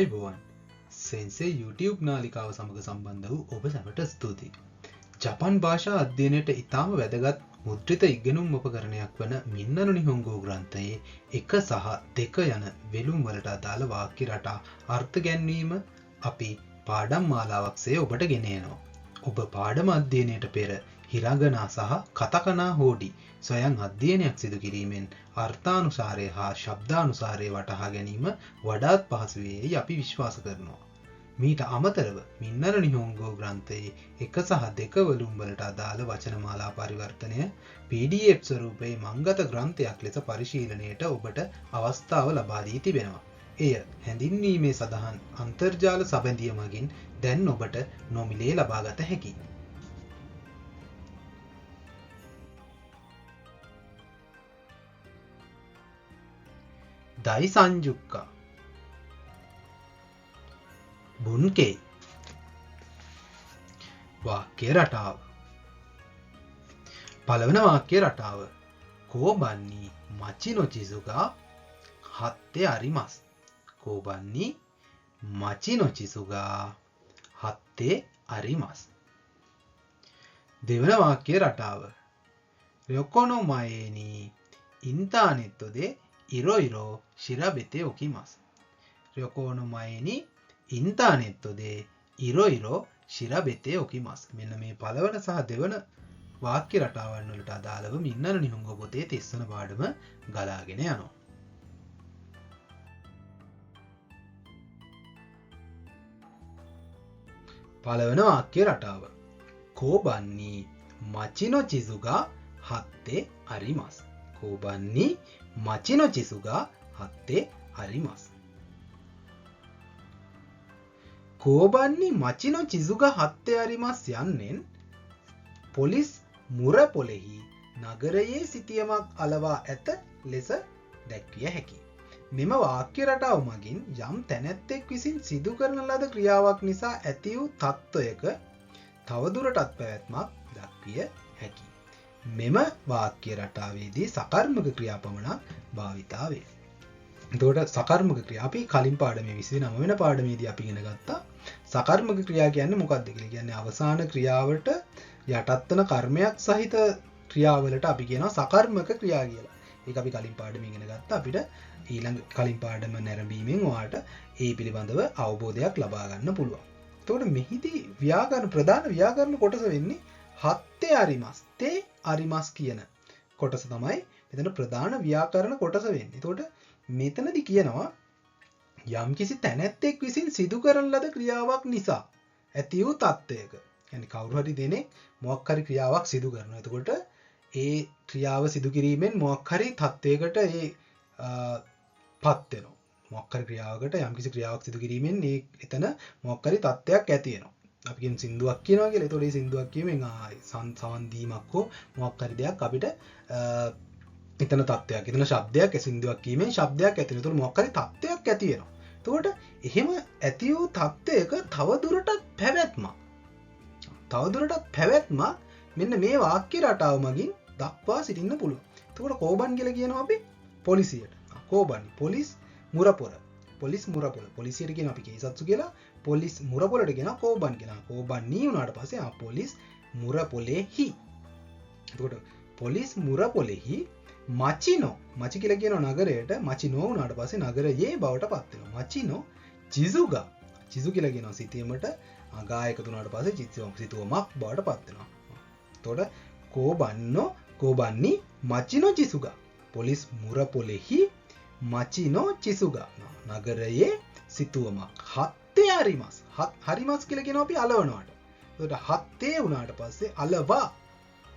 අයිබෝවන් සෙන්සේ YouTube නාලිකාව සමඟ සම්බන්ධ වූ ඔබ සැමට ස්තුතියි. ජපන් භාෂා අධ්‍යයනයට ඉතාම වැදගත් මුද්‍රිත ඉගෙනුම් උපකරණයක් වන මින්නනු නිහොංගෝ ග්‍රන්ථයේ 1 සහ 2 යන වෙළුම් වලට අදාළ වාක්‍ය රටා අර්ථ ගැන්වීම අපි පාඩම් මාලාවක්සේ ඔබට ගෙනයනවා. ඔබ පාඩම අධ්‍යයනයට පෙර හිරාගනා සහ කතකනා හෝඩි සොයන් අධ්‍යයනයක් සිදු කිරීමෙන් අර්ථානුසාරය හා ශබ්දානුසාරය වටහා ගැනීම වඩාත් පහසු වේයි අපි විශ්වාස කරනවා. මීට අමතරව මින්නර නිහොංගෝ ග්‍රන්ථයේ 1 සහ 2 වලුම් වලට අදාළ වචනමාලා පරිවර්තනය PDF ස්වරූපයේ මංගත ග්‍රන්ථයක් ලෙස පරිශීලනයට ඔබට අවස්ථාව ලබා දී තිබෙනවා. එය හැඳින්වීමේ සඳහන් අන්තර්ජාල සබැඳිය මගින් දැන් ඔබට නොමිලේ ලබාගත හැකියි. දයි සංජුක්කා බුන්කේ වාක්‍ය රටාව. පළවන වාක්‍ය රටාව කෝබන්නී මචිනොචිසුගා හත්තේ අරිමස්. කෝබන්නී මචිනොචිසුගා හත්තේ අරිමස්. දෙවන වාක්‍ය රටාව රොකොනොමයේනී ඉන්තානෙත්තොදේ ඉරොයිරෝ ශිරබෙතේ ඔකිමස්. රොකොනොමයේනී ඉන්තානෙත්තොදේ ඉරොයිරෝ ශිරබෙතේ ඔකිමස්. මෙන්න මේ පළවන සහ දෙවන වාක්‍ය රටාවන් වලට අදාළව මින්නර නිහොංගෝ පොතේ 30 වන පාඩම ගලාගෙන යනවා. පළවන වාක්‍ය රටාව කෝබන්නී මචිනොචිසුගා හත්තේ අරිමස්. කෝබන්නී මචිනොචිසුගා හත්තේ අරිමස්. කෝබන්නී මචිනොචිසුගා හත්තේ අරිමස් යන්නෙන් පොලිස් මුරපොලෙහි නගරයේ සිටියමක් අලවා ඇත ලෙස දැක්විය හැකියි. මෙම වාක්‍ය රටාව මගින් යම් තැනැත්තෙක් විසින් සිදු කරන ලද ක්‍රියාවක් නිසා ඇති වූ තත්ත්වයක තවදුරටත් පැවැත්මක් දක්විය හැකියි. මෙම වාක්‍ය රටාවේදී සකර්මක ක්‍රියා පමණක් භාවිතා වේ. එතකොට සකර්මක ක්‍රියා අපි කලින් පාඩමේ 29 වෙනි පාඩමේදී අපි ඉගෙන ගත්තා. සකර්මක ක්‍රියා කියන්නේ මොකක්ද කියලා? කියන්නේ අවසාන ක්‍රියාවට යටත් වන කර්මයක් සහිත ක්‍රියාවලට අපි කියනවා සකර්මක ක්‍රියා කියලා. ඒක අපි කලින් පාඩමේ ඉගෙන ගත්තා. අපිට ඊළඟ කලින් පාඩම නැරඹීමෙන් ඔයාලට ඒ පිළිබඳව අවබෝධයක් ලබා ගන්න පුළුවන්. එතකොට මෙහිදී ව්‍යාකරණ ප්‍රධාන ව්‍යාකරණ කොටස වෙන්නේ හත්තේ අරිමස්. තේ අරිමස් කියන කොටස තමයි මෙතන ප්‍රධාන ව්‍යාකරණ කොටස වෙන්නේ. එතකොට මෙතනදී කියනවා යම්කිසි තැනැත්තෙක් විසින් සිදු කරන ලද ක්‍රියාවක් නිසා ඇති වූ තත්ත්වයක. කියන්නේ කවුරු හරි දෙනෙක් මොකක් හරි ක්‍රියාවක් සිදු කරනවා. එතකොට ඒ ක්‍රියාව සිදු කිරීමෙන් මොකක් හරි තත්ත්වයකට පත් වෙනවා. මොකක් හරි ක්‍රියාවකට යම්කිසි ක්‍රියාවක් සිදු කිරීමෙන් ඒ එතන මොකක් හරි තත්ත්වයක් ඇති වෙනවා. අපි කියන සින්දුවක් කියනවා කියලා. එතකොට මේ සින්දුවක් කියීමෙන් සවන් දීමක් හෝ මොකක් හරි දෙයක් අපිට එතන තත්ත්වයක්. එතන ශබ්දයක් සින්දුවක් කියීමෙන් ශබ්දයක් ඇති වෙනවා. එතකොට මොකක් හරි තත්ත්වයක් ඇති වෙනවා. එතකොට එහෙම ඇති වූ තත්ත්වයක තවදුරටත් පැවැත්ම මෙන්න මේ වාක්‍ය රටාව මගින් දක්වා සිටින්න පුළුවන්. එතකොට කෝබන් කියලා කියනවා අපි පොලිසියට. කෝබන් පොලිස් මුරපොර. පොලිස් මුරපොල. පොලිසියට කියන අපි කේසත්සු කියලා. පොලිස් මුරපොලට කියන කෝබන් කියලා. කෝබන්නී උනාට පස්සේ පොලිස් මුරපොලෙහි. එතකොට පොලිස් මුරපොලෙහි මචිනෝ මචි කියලා කියන නගරයට මචිනෝ උනාට පස්සේ නගරයේ බවට පත් වෙනවා. මචිනෝ චිසුගා. චිසු කියලා කියනවා සිතීමට ගායක තුනට පස්සේ සිතුවමක් බවට පත් වෙනවා. එතකොට කෝබන්නී මචිනෝ චිසුගා. පොලිස් මුරපොලෙහි මචිනෝ චිසුගා. නගරයේ සිතුවමක්. හත්තේ අරිමස්. හරිමස් කියලා කියනවා අපි අලවනවාට. එතකොට හත්තේ උනාට පස්සේ අලවා.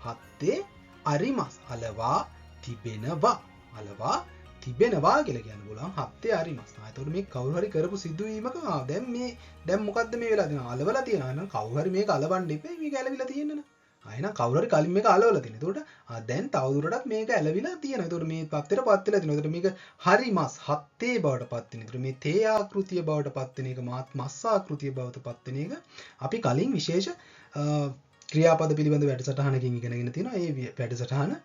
හත්තේ අරිමස්. අලවා තිබෙනවා. අලවා තිබෙනවා කියලා කියන්න පුළුවන්. හත්තේ අරිමස්. එතකොට මේ කවුරු හරි කරපු සිදුවීමක දැන් මොකද්ද මේ වෙලා තියෙනවා? අලවලා තියෙනවා. එහෙනම් කවුරු හරි මේක අලවන්න එපා. මේක ඇලවිලා තියෙන්නේ නේ. එහෙනම් කවුරු හරි කලින් මේක අලවලා තියෙනවා. එතකොට දැන් තවදුරටත් මේක ඇලවිලා තියෙනවා. එතකොට මේ පත්තරපත් වෙලා තියෙනවා. එතකොට මේක හරිමස් හත්තේ බවට පත් වෙන. එතකොට මේ තේ ආකෘතිය බවට පත් වෙන එක මස් ආකෘතිය බවට පත් වෙන එක අපි කලින් විශේෂ ක්‍රියාපද පිළිබඳ වැඩසටහනකින් ඉගෙනගෙන තියෙනවා. ඒ වැඩසටහන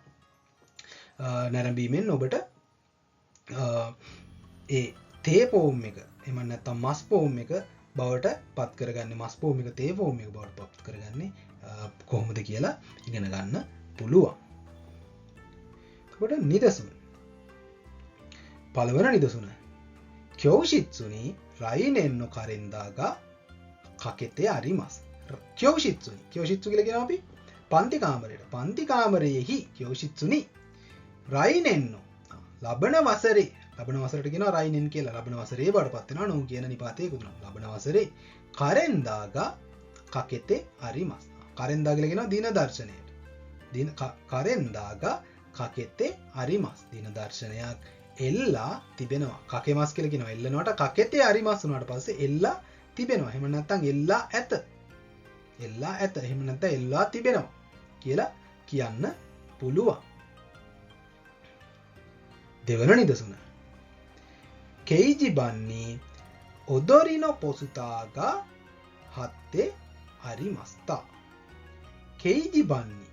නැරඹීමෙන් ඔබට ඒ තේ පෝම් එක එහෙම නැත්නම් මස් ෆෝම් එක බවට පත් කරගන්නේ මස් ෆෝම් එක තේ ෆෝම් එක බවට පත් කරගන්නේ කොහොමද කියලා ඉගෙන ගන්න පුළුවන්. එතකොට නිදසුන. පළවෙනි නිදසුන. ಕ್ಯೋಶಿತ್ಸುನಿ ರೈನೆನ್ನು ಕರೆಂದಾಗ ಕಕೆತೆ ಅರಿಮಸ್. ಕ್ಯೋಶಿತ್ಸುನಿ. ಕ್ಯೋಶಿತ್ಸು කියලා කියනවා අපි පන්ති කාමරයට. පන්ති කාමරයේහි ಕ್ಯೋಶಿತ್ಸುನಿ රයිනෙන්නෝ ලබන වසරේ ලබන වසරට කියනවා රයිනෙන් කියලා. ලබන වසරේ බඩපත් වෙනවා නෝ කියන නිපාතේ කුදුනවා. ලබන වසරේ කරෙන්දාග කකෙතේ අරිමස්. කරෙන්දා කියලා කියනවා දින දර්ශනයට. දින කරෙන්දාග කකෙතේ අරිමස්. දින දර්ශනයක් එල්ලා තිබෙනවා. කකෙමස් කියලා කියනවා. එල්ලනවට කකෙතේ අරිමස් උනාට පස්සේ එල්ලා තිබෙනවා. එහෙම නැත්නම් එල්ලා ඇත. එල්ලා ඇත. එහෙම නැත්නම් එල්ලා තිබෙනවා කියලා කියන්න පුළුවන්. දෙවන නිදසුන. කෙයිජි බන්නි ඔදොරිනෝ පොසුතාගා හත්තේ අරිමස්තා. කෙයිජි බන්නි.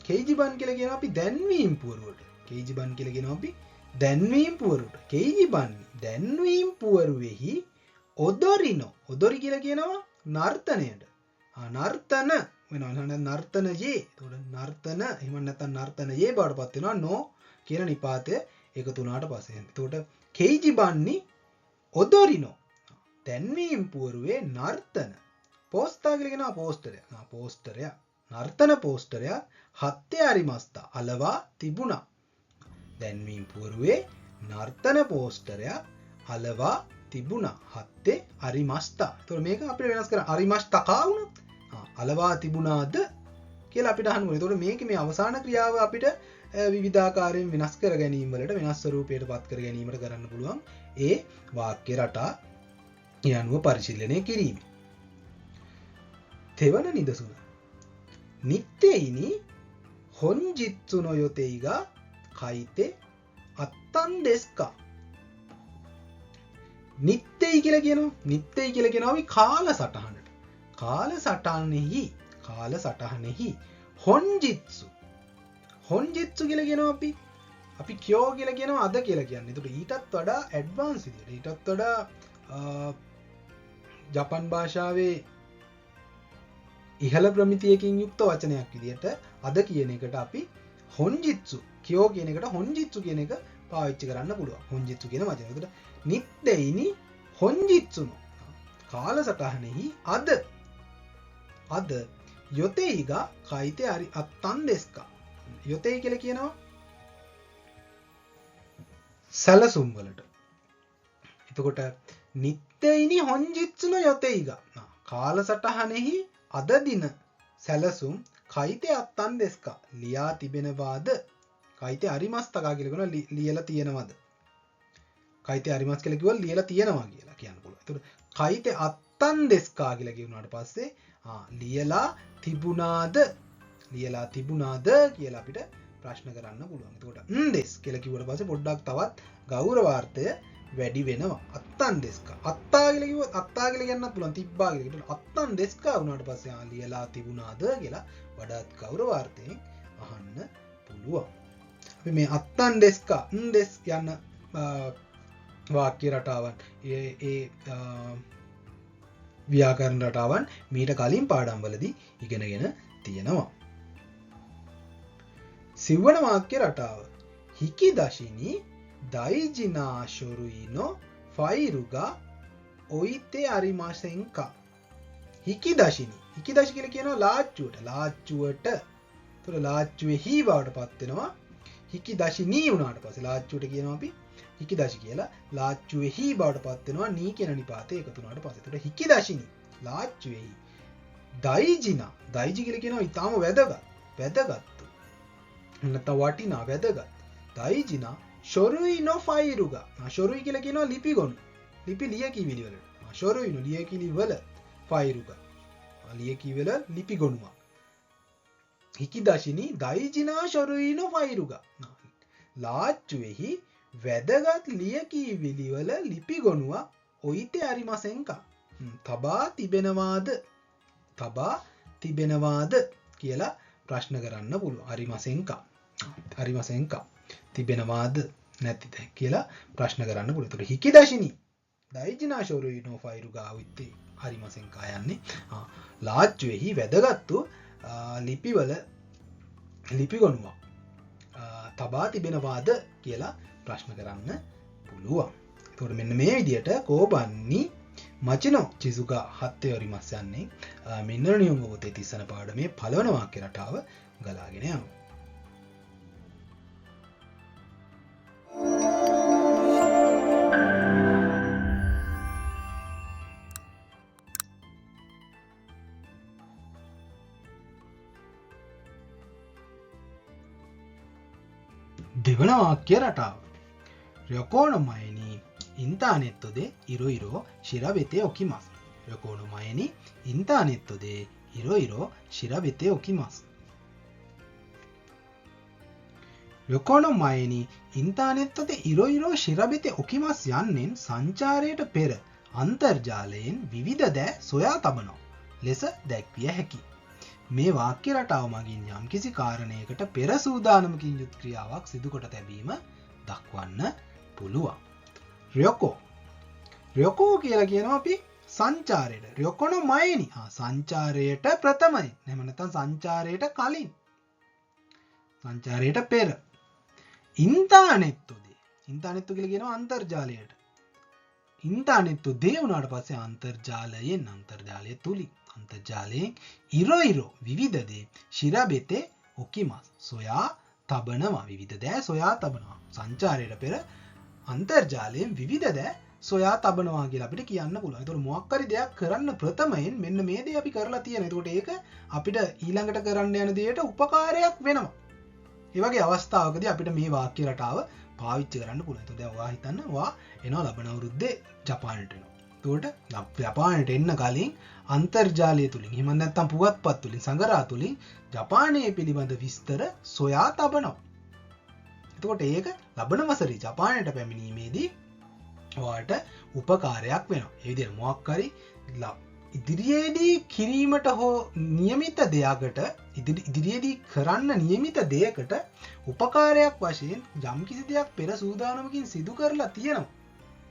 කෙයිජි බන් කියලා කියනවා අපි දැන්වීම් පුවරුවට. කෙයිජි බන් කියලා කියනවා අපි දැන්වීම් පුවරුවට. කෙයිජි බන්නි දැන්වීම් පුවරුවේහි ඔදොරිනෝ. ඔදොරි කියලා කියනවා නර්තනයට. නර්තන වෙනවා. නර්තනයේ. එතකොට නර්තන එහෙම නැත්නම් නර්තනයේ බවටපත් වෙනවා නෝ කියන නිපාතය එකතු වුණාට පස්සේ. එතකොට කෙයිජි බන්නි ඔදොරිනෝ දැන්වීම් පුවරුවේ නර්තන. පෝස්ටා කියලා කියනවා පෝස්ටරය. පෝස්ටරය. නර්තන පෝස්ටරය හත්තේ අරිමස්තා අලවා තිබුණා. දැන්වීම් පුවරුවේ නර්තන පෝස්ටරය අලවා තිබුණා. හත්තේ අරිමස්තා. එතකොට මේක අපිට වෙනස් කරන්න අරිමස්තකා වුණොත් අලවා තිබුණාද කියලා අපිට අහන්න ඕනේ. එතකොට මේකේ මේ අවසාන ක්‍රියාව අපිට විවිධාකාරයෙන් වෙනස් කර ගැනීම වලට වෙනස් ස්වරූපයට පත් කර ගැනීමට කරන්න පුළුවන්. ඒ වාක්‍ය රටා යනුව පරිශීලනය කිරීම. තෙවන නිදසුන. නිත්තේයිනි හොන්ජිත්සු නො යොතෙයිගා කයිතේ අත්තන් දෙස්කා. නිත්තේයි කියලා කියනවා. නිත්තේයි කියලා කියනවා අපි කාලසටහනට. කාලසටහනෙහි හොන්ජිත්සු. හොන්ජිත්සු කියලා කියනවා අපි කියෝ කියලා කියනවා අද කියලා කියන්නේ. ඒකට ඊටත් වඩා ඇඩ්වාන්ස් විදියට ඊටත් වඩා ජපන් භාෂාවේ ඉහළ ප්‍රමිතියකින් යුක්ත වචනයක් විදියට අද කියන එකට අපි හොන්ජිත්සු කියෝ කියන එකට හොන්ජිත්සු කියන එක පාවිච්චි කරන්න පුළුවන්. හොන්ජිත්සු කියන වචනය. ඒකට නිත්තේයිනි හොන්ජිත්සුනෝ කාලසටහනෙහි අද යොතෙයිගා කයිතේ අරි අත්තන් දෙස්කා. යොතෙයි කියලා කියනවා සැලසුම් වලට. එතකොට නිත්තේයිනි හොන්ජිත්සුනෝ යොතෙයිගා කාලසටහනෙහි අද දින සැලසුම් කයිතේ අත්තන් දෙස්කා ලියා තිබෙනවාද. කයිතේ අරිමස්තකා කියලා කියනවා ලියලා තියෙනවද. කයිතේ අරිමස් කියලා කිව්වොත් ලියලා තියෙනවා කියලා කියන්න පුළුවන්. එතකොට කයිතේ අත්තන් දෙස්කා කියලා කියුණාට පස්සේ ලියලා තිබුණාද කියලා අපිට ප්‍රශ්න කරන්න පුළුවන්. එතකොට දෙස් කියලා කිව්වට පස්සේ පොඩ්ඩක් තවත් ගෞරවාර්ථය වැඩි වෙනවා. අත්තන් දෙස්කා. අත්තා කියලා කිව්වොත් අත්තා කියලා කියන්නත් පුළුවන්. තිබ්බා කියලා කියනවා. අත්තන් දෙස්කා වුණාට පස්සේ ලියලා තිබුණාද කියලා වඩාත් ගෞරවාර්ථයෙන් අහන්න පුළුවන්. අපි මේ අත්තන් දෙස්කා දෙස් යන වාක්‍ය රටාවන් ඒ ව්‍යාකරණ රටාවන් මීට කලින් පාඩම් වලදී ඉගෙනගෙන තියෙනවා. සිව්වන වාක්‍ය රටාව. හිකිදශිනි දයිජිනා ශොරුයිනෝ ෆයිරුගා ඔයිතේ අරිමාසෙන්කා. හිකිදශිනි. හිකිදශි කියලා කියනවා ලාච්චුවට. ඒතර ලාච්චුවේ හි බවට පත් වෙනවා. හිකිදශිනී වුණාට පස්සේ ලාච්චුවට කියනවා අපි හිකිදශි කියලා. ලාච්චුවේ හි බවට පත් වෙනවා නී කියන නිපාතේ එකතු වුණාට පස්සේ. ඒතර හිකිදශිනි ලාච්චුවේ දයිජිනා. දයිජි කියලා කියනවා ඊටාම වැදගත්. නැත්නම් වටිනා වැදගත්. දයිජිනා ශොරුයිනෝ ෆයිරුගා. ශොරුයි කියලා කියනවා ලිපිගොනු. ලිපි ලියකියවිලි වලට. ශොරුයිනෝ ලියකියවිලි වල ෆයිරුගා. ලියකියවිලි ලිපිගොනුවක්. හිකිදශිනි දයිජිනා ශොරුයිනෝ ෆයිරුගා. ලාච්චුවේහි වැදගත් ලියකියවිලි වල ලිපිගොනුවක් ඔයිතේ අරිමසෙන්කා. තබා තිබෙනවාද කියලා ප්‍රශ්න කරන්න පුළුවන්. අරිමසෙන්කා තිබෙනවාද නැතිද කියලා ප්‍රශ්න කරන්න පුළුවන්. ඒතකොට හිකිදශිනි දයිජිනා ෂොරුයිනෝ ෆයිරු ගාවිත්තේ හරිමසෙන්කා යන්නේ ලාච්චුවෙහි වැදගත්තු ලිපිවල ලිපිගොනුවක් තබා තිබෙනවාද කියලා ප්‍රශ්න කරන්න පුළුවන්. එතකොට මෙන්න මේ විදිහට කෝබන්නි මචිනෝ චිසුගා හත්තේ වරිමස් යන්නේ මින්නර නියුංග පොතේ 30 වන පාඩමේ පළවන වාක්‍ය රටාව ගලාගෙන යනවා. දෙවන වාක්‍ය රටාව. රොකෝනෝ මයනි ඉන්ටර්නෙට්でいろいろ調べておきます。旅行の前にインターネットでいろいろ調べておきます。旅行の前にインターネットでいろいろ調べておきますයන්නෙන් සංචාරයට පෙර අන්තර්ජාලයෙන් විවිධ දෑ සොයා තබනවා ලෙස දැක්විය හැකියි. මේ වාක්‍ය රටාව මගින් යම්කිසි කාරණයකට පෙර සූදානමකින් යුත් ක්‍රියාවක් සිදු කොට තැබීම දක්වන්න පුළුවන්. රොකෝ කියලා කියනවා අපි සංචාරයට. රොකොනෝ මයනි සංචාරයට ප්‍රථමයි. එහෙම නැත්නම් සංචාරයට කලින්. සංචාරයට පෙර. ඉන්ටර්නෙට්තෝදී. ඉන්ටර්නෙට් කියලා කියනවා අන්තර්ජාලයට. ඉන්ටර්නෙට් දේ උනාට පස්සේ අන්තර්ජාලය තුලින් අන්තර්ජාලයෙන් ඉරොයිරෝ විවිධ දේ ශිරබෙතේ ඔකිමස් සොයා තබනවා. විවිධ දෑ සොයා තබනවා. සංචාරයට පෙර අන්තර්ජාලයෙන් විවිධ දෑ සොයා තබනවා කියලා අපිට කියන්න පුළුවන්. ඒතකොට මොකක් හරි දෙයක් කරන්න ප්‍රථමයෙන් මෙන්න මේ දේ අපි කරලා තියෙනවා. ඒතකොට ඒක අපිට ඊළඟට කරන්න යන දෙයට උපකාරයක් වෙනවා. ඒ වගේ අවස්ථාවකදී අපිට මේ වාක්‍ය රටාව පාවිච්චි කරන්න පුළුවන්. ඒතකොට දැන් ඔයා හිතන්න ඔයා එනවා ලබන අවුරුද්දේ ජපානට එනවා. ඒතකොට ජපානට එන්න කලින් අන්තර්ජාලය තුලින් එහෙම නැත්නම් පුවත්පත් තුලින් සංගරා තුලින් ජපානයේ පිළිබඳ විස්තර සොයා තබනවා. එතකොට ඒක ලබන වසරේ ජපානයට පැමිණීමේදී ඔයාට උපකාරයක් වෙනවා. ඒ විදිහට මොකක් හරි ඉදිරියේදී කිරීමට හෝ નિયમિત දෙයකට ඉදිරියේදී කරන්න નિયમિત දෙයකට උපකාරයක් වශයෙන් යම්කිසි දෙයක් පෙර සූදානමකින් සිදු කරලා තියෙනවා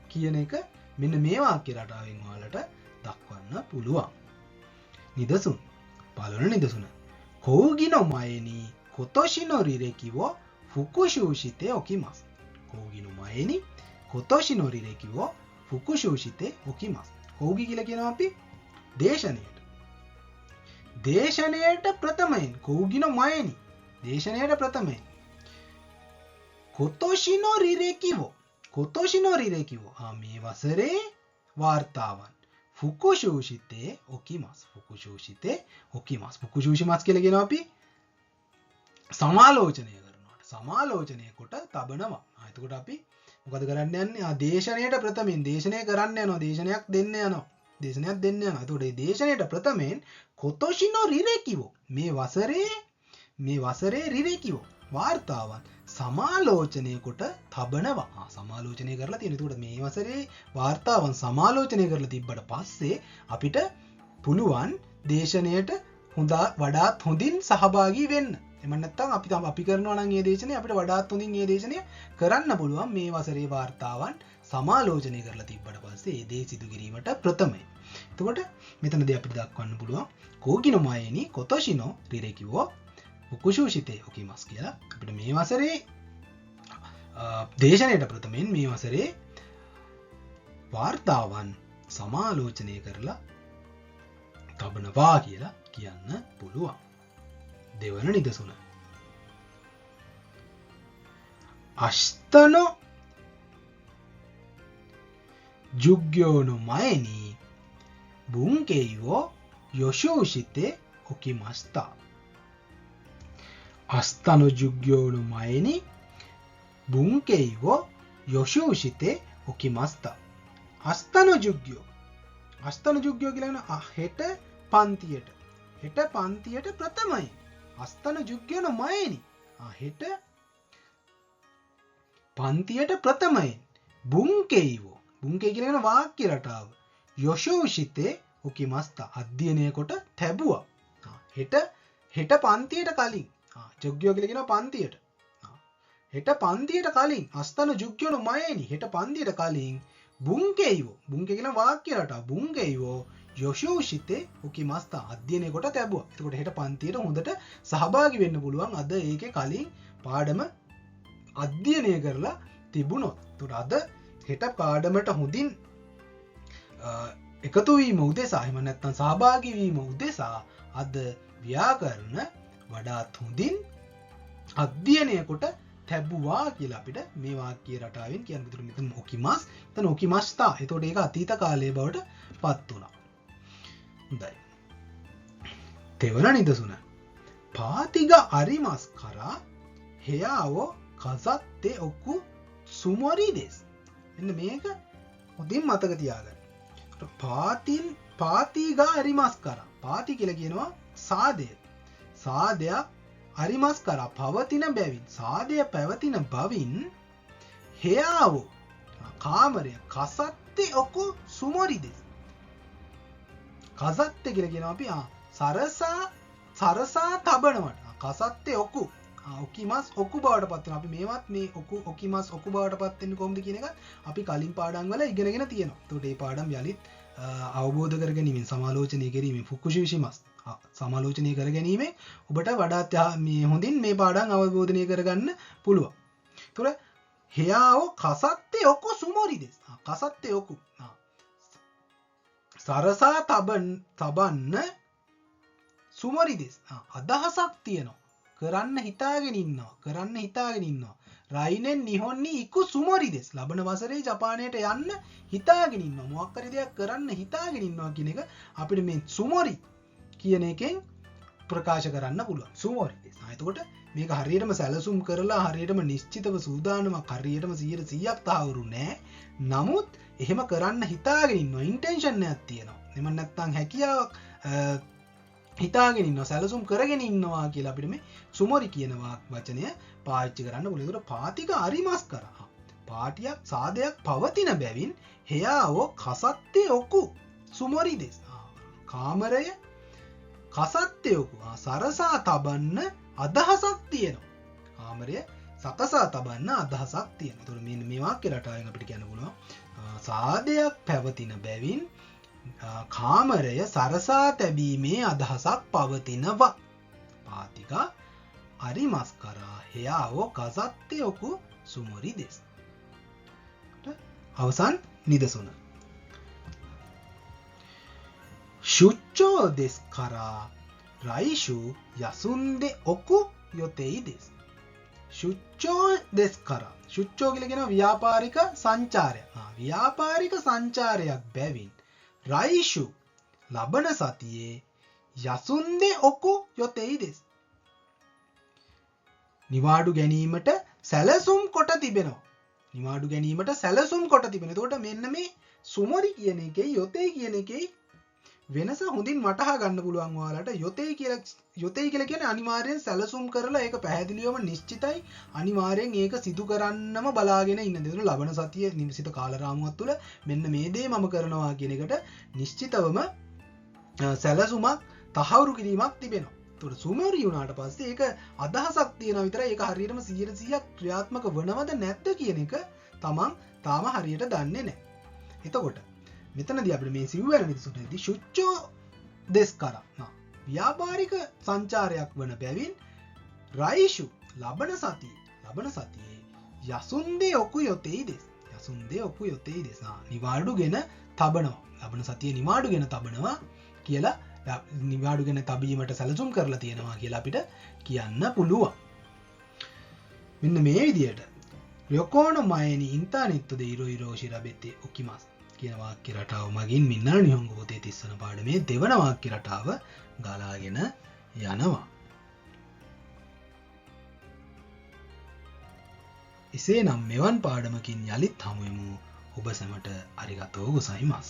කියන එක මෙන්න මේ වාක්‍ය රටාවෙන් ඔයාලට දක්වන්න පුළුවන්. නිදසුන්. පළවෙනි නිදසුන. කෝගිの前に今年の履歴を復習しておきます。講義の前に今年の履歴を復習しておきます。講義කියලා කියනවා අපි දේශනයට. දේශනයට ප්‍රථමයෙන්講義の前にදේශනයට ප්‍රථමයෙන්今年の履歴をමේ වසරේ වාර්තාවන්復習しておきます。復習しておきます。復習しますකියලා කියනවා අපි සමාලෝචනය කරනවා. සමාලෝචනය කොට තබනවා. එතකොට අපි මොකද කරන්න යන්නේ? දේශනයට ප්‍රථමයෙන් දේශනය කරන්න යනවා. දේශනයක් දෙන්න යනවා. එතකොට මේ දේශනයට ප්‍රථමයෙන් කොතොෂිනෝ රිරෙකිවෝ මේ වසරේ රිරෙකිවෝ වාර්තාවන් සමාලෝචනය කොට තබනවා. සමාලෝචනය කරලා තියෙනවා. එතකොට මේ වසරේ වාර්තාවන් සමාලෝචනය කරලා තිබ්බට පස්සේ අපිට පුළුවන් දේශනයට වඩාත් හොඳින් සහභාගී වෙන්න. එහෙම නැත්නම් අපි කරනවා නම් මේ දේශනය අපිට වඩාත් හොඳින් මේ දේශනය කරන්න පුළුවන් මේ වසරේ වාර්තාවන් සමාලෝචනය කරලා තිබ්බට පස්සේ ඒ දේ සිදු කිරීමට ප්‍රථමයි. එතකොට මෙතනදී අපිට දක්වන්න පුළුවන් කෝගිනෝ මයනි කොතොෂිනෝ රිරෙකිවෝ උකුෂූෂිතේ ඔකිමස් කියලා. අපිට මේ වසරේ දේශනයට ප්‍රථමයෙන් මේ වසරේ වාර්තාවන් සමාලෝචනය කරලා තබනවා කියලා කියන්න පුළුවන්. දෙවන නිදසුන. 明日の授業の前に文系を予習しておきました。明日の授業の前に文系を予習しておきました。明日の授業කියලා කියන හෙට පන්තියට ප්‍රථමයි. 明日の授業の前にහෙට පන්තියට ප්‍රථමයෙන් බුන්කේ කියලා කියන වාක්‍ය රටාව යොෂෝෂිතේ ඔකිමස්ත අධ්‍යයනය කොට තැබුවා. හෙට පන්තියට කලින් ජොග්ගියෝ කියලා කියන පන්තියට හෙට පන්තියට කලින් අස්තන ජුග්ගියෝ මයේනි හෙට පන්තියට කලින් බුන්කෙයිවෝ බුන්කෙ කියන වාක්‍ය රටාව බුන්කෙයිවෝ යොෂෝෂිතේ උකිමස්තා අධ්‍යයනය කොට තැබුවා. එතකොට හෙට පන්තියට හොඳට සහභාගී වෙන්න පුළුවන් අද ඒකේ කලින් පාඩම අධ්‍යයනය කරලා තිබුණොත්. එතකොට අද හෙට පාඩමට හොඳින් එකතු වීම උදෙසා එහෙම නැත්නම් සහභාගී වීම උදෙසා අද ව්‍යාකරණ වඩාත් හොඳින් අධ්‍යයනය කොට තැබුවා කියලා අපිට මේ වාක්‍ය රටාවෙන් කියන්න පුළුවන්. මෙතන ඔකිමස්, එතන ඔකිමස්තා. එතකොට ඒක අතීත කාලයේ බවට පත් වුණා. හොඳයි. තෙවන නිදසුන. පාතිග අරිමස් කරා හෙයාවෝ කසත්තේ ඔක්කු සුමොරි දෙස්. එන්න මේක හොඳින් මතක තියාගන්න. පාතිග අරිමස් කරා. පාති කියලා කියනවා සාදය. සාදයක් අරිමස් කරා පවතින බැවින් සාදය පැවතින බවින් හෙයාවෝ කාමරය කසත්තේ ඔක්කු සුමොරි දෙස්. කසත්තේ කියලා කියනවා අපි සරසා තබනවට. කසත්තේ ඔක්කු ඔකිමස් ඔක්කු බවට පත් වෙනවා. අපි මේවත් මේ ඔකිමස් ඔක්කු බවට පත් වෙන්නේ කොහොමද කියන එක අපි කලින් පාඩම් වල ඉගෙනගෙන තියෙනවා. ඒකට මේ පාඩම් යලිත් අවබෝධ කර ගැනීමෙන් සමාලෝචනය කිරීමෙන් ෆුකුෂිවිෂිමස් සමාලෝචනය කර ගැනීමෙන් ඔබට වඩාත් මේ හොඳින් මේ පාඩම් අවබෝධනය කරගන්න පුළුවන්. ඒතොර හෙයාවෝ කසත්තේ ඔක්කු සුමොරි දෙස්. කසත්තේ ඔක්කු සරසා තබන්න සුමොරි දෙස්. අදහසක් තියෙනවා. කරන්න හිතාගෙන ඉන්නවා. රයිනෙන් නිහොන්නි ඉක්කු සුමොරි දෙස්. ලබන වසරේ ජපානයට යන්න හිතාගෙන ඉන්නවා. මොකක් හරි දෙයක් කරන්න හිතාගෙන ඉන්නවා කියන එක අපිට මේ සුමොරි කියන එකෙන් ප්‍රකාශ කරන්න පුළුවන්. සුමොරි දෙස්. එතකොට මේක හරියටම සැලසුම් කරලා හරියටම නිශ්චිතව සූදානමක් හරියටම 100%ක් තහවුරු නෑ. නමුත් එහෙම කරන්න හිතාගෙන ඉන්නවා. ඉන්ටෙන්ෂන් එකක් තියෙනවා. එහෙම නැත්නම් හැකියාවක් හිතාගෙන ඉන්නවා. සැලසුම් කරගෙන ඉන්නවා කියලා අපිට මේ සුමොරි කියන වචනය පාවිච්චි කරන්න පුළුවන්. ඒකට පාතික අරිමස් කරා. පාටියක් සාදයක් පවතින බැවින් හෙයාවෝ කසත්තේ ඔකු සුමොරි දෙස්. කාමරය කසත්තේ ඔකු සරසා තබන්න අදහසක් තියෙනවා. කාමරය සකසා තබන්න අදහසක් තියෙනවා. ඒතකොට මේ වාක්‍ය රටාවෙන් අපිට කියන්න පුළුවන් සාදයක් පැවතින බැවින් කාමරය සරසා තැබීමේ අදහසක් පවතිනවා. පාතික අරිමස් කරා හෙයාවෝ කසත්තේ ඔකු සුමොරි දෙස්. අවසන් නිදසුන. ශුච්චෝ දෙස් කරා රයිෂු යසුන්දෙ ඔකු යොතෙයි දෙස්. ශුච්චෝ දෙස් කරා. ශුච්චෝ කියලා කියන ව්‍යාපාරික සංචාරයක්. ව්‍යාපාරික සංචාරයක් බැවින් රයිෂු ලබන සතියේ යසුන්දෙ ඔකු යොතෙයි දෙස්. නිවාඩු ගැනීමට සැලසුම් කොට තිබෙනවා. එතකොට මෙන්න මේ සුමොරි කියන එකේ යොතේ කියන එකේ වෙනස හොඳින් වටහා ගන්න පුළුවන් ඔයාලට. යොතේ කියලා කියන්නේ අනිවාර්යෙන් සැලසුම් කරලා ඒක පැහැදිලිවම නිශ්චිතයි. අනිවාර්යෙන් ඒක සිදු කරන්නම බලාගෙන ඉන්න. දෙන ලබන සතියේ නිශ්චිත කාල රාමුවක් තුළ මෙන්න මේ දේ මම කරනවා කියන එකට නිශ්චිතවම සැලසුමක් තහවුරු කිරීමක් තිබෙනවා. එතකොට සුමොරි වුණාට පස්සේ ඒක අදහසක් තියෙනවා විතරයි. ඒක හරියටම 100%ක් ක්‍රියාත්මක වෙනවද නැද්ද කියන එක තමන් තාම හරියට දන්නේ නැහැ. එතකොට මෙතනදී අපිට මේ සිව්වැනි නිදසුනේදී ශුච්චෝ දෙස් කරා ව්‍යාපාරික සංචාරයක් වන බැවින් රයිෂු ලබන සතියේ යසුන්දේ ඔකු යොතෙයි දෙස්. නිවාඩුගෙන තබනවා. ලබන සතියේ නිවාඩුගෙන තබනවා කියලා නිවාඩුගෙන තබීමට සැලසුම් කරලා තියෙනවා කියලා අපිට කියන්න පුළුවන්. මෙන්න මේ විදිහට යොකෝන මයනි ඉන්ටර්නෙට්ද ඉරෝ ශිරබෙත්තේ ඔකිමස් කියන වාක්‍ය රටාව මගින් මින්නර නිහොංග පොතේ 30 වන පාඩමේ දෙවන වාක්‍ය රටාව ගලාගෙන යනවා. එසේනම් මෙවන් පාඩමකින් යලිත් හමු වෙමු. ඔබ සැමට අරිගතෝ ගොසයිමස්.